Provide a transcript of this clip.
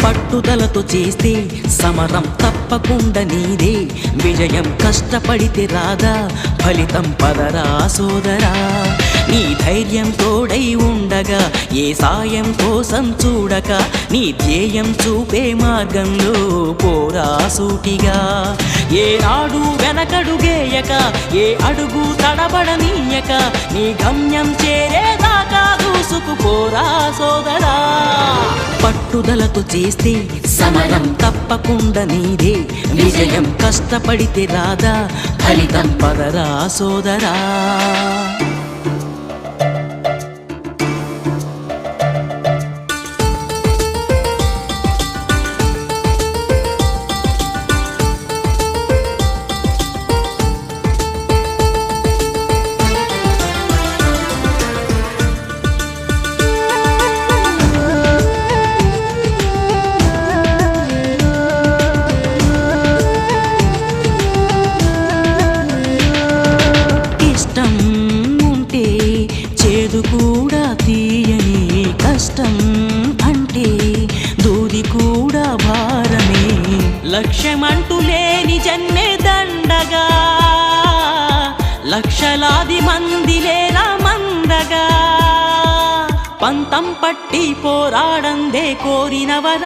పట్టుదలతో చేస్తే సమరం తప్పకుండా నీదే, విజయం కష్టపడితే రాదా ఫలితం పదరా సోదరా. నీ ధైర్యం తోడై ఉండగా ఏ సాయం కోసం చూడక, నీ ధ్యేయం చూపే మార్గంలో పోరా సూటిగా. ఏనాడు వెనకడుగేయక ఏ అడుగు తడబడనీయక, నీ గమ్యం చేరేదాకా దూసుకుపోరా సోదరా. పట్టుదలతో చేస్తే సమరం తప్పకుండా నీదే, విజయం కష్టపడితే రాదా ఫలితం పదరా సోదరా. చేదు కూడా తీయని కష్టం అంటే దూది కూడా భారమే, లక్ష్యమంటూ లేని జన్మే దండగా, లక్షలాది మంది లేరా మందగా, పంతం పట్టి పోరాడందే కోరినవర